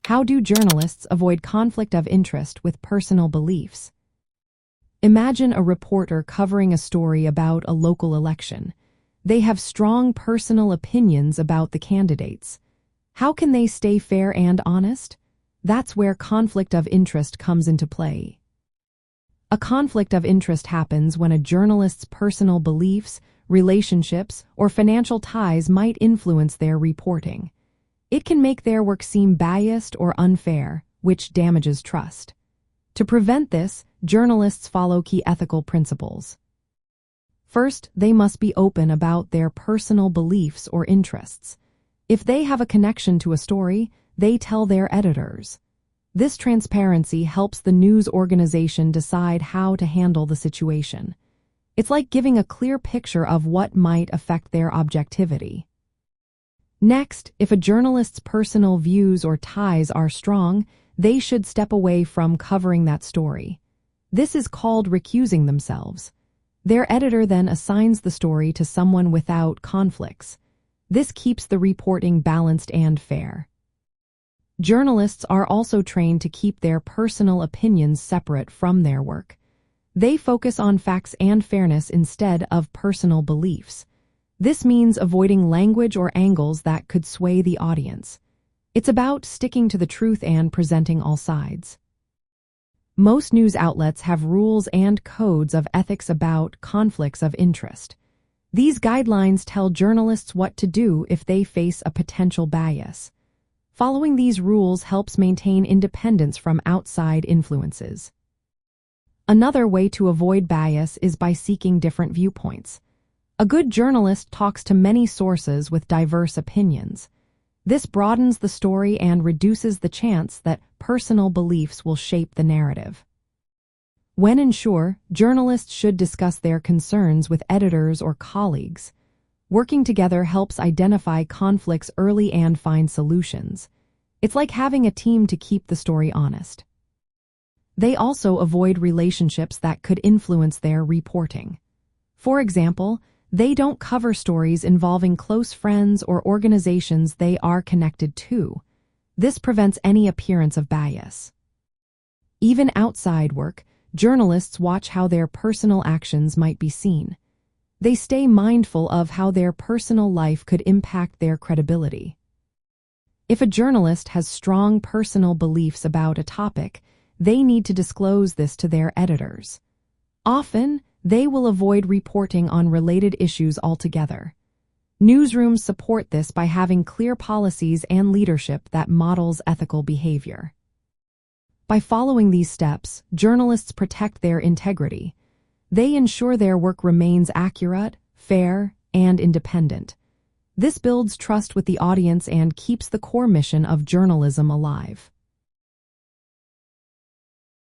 How do journalists avoid conflict of interest with personal beliefs? Imagine a reporter covering a story about a local election. They have strong personal opinions about the candidates. How can they stay fair and honest? That's where conflict of interest comes into play. A conflict of interest happens when a journalist's personal beliefs, relationships, or financial ties might influence their reporting. It can make their work seem biased or unfair, which damages trust. To prevent this, journalists follow key ethical principles. First, they must be open about their personal beliefs or interests. If they have a connection to a story, they tell their editors. This transparency helps the news organization decide how to handle the situation. It's like giving a clear picture of what might affect their objectivity. Next, if a journalist's personal views or ties are strong, they should step away from covering that story. This is called recusing themselves. Their editor then assigns the story to someone without conflicts. This keeps the reporting balanced and fair. Journalists are also trained to keep their personal opinions separate from their work. They focus on facts and fairness instead of personal beliefs. This means avoiding language or angles that could sway the audience. It's about sticking to the truth and presenting all sides. Most news outlets have rules and codes of ethics about conflicts of interest. These guidelines tell journalists what to do if they face a potential bias. Following these rules helps maintain independence from outside influences. Another way to avoid bias is by seeking different viewpoints. A good journalist talks to many sources with diverse opinions. This broadens the story and reduces the chance that personal beliefs will shape the narrative. When unsure, journalists should discuss their concerns with editors or colleagues. Working together helps identify conflicts early and find solutions. It's like having a team to keep the story honest. They also avoid relationships that could influence their reporting. For example, they don't cover stories involving close friends or organizations they are connected to. This prevents any appearance of bias. Even outside work, journalists watch how their personal actions might be seen. They stay mindful of how their personal life could impact their credibility. If a journalist has strong personal beliefs about a topic, they need to disclose this to their editors. Often, they will avoid reporting on related issues altogether. Newsrooms support this by having clear policies and leadership that models ethical behavior. By following these steps, journalists protect their integrity. They ensure their work remains accurate, fair, and independent. This builds trust with the audience and keeps the core mission of journalism alive.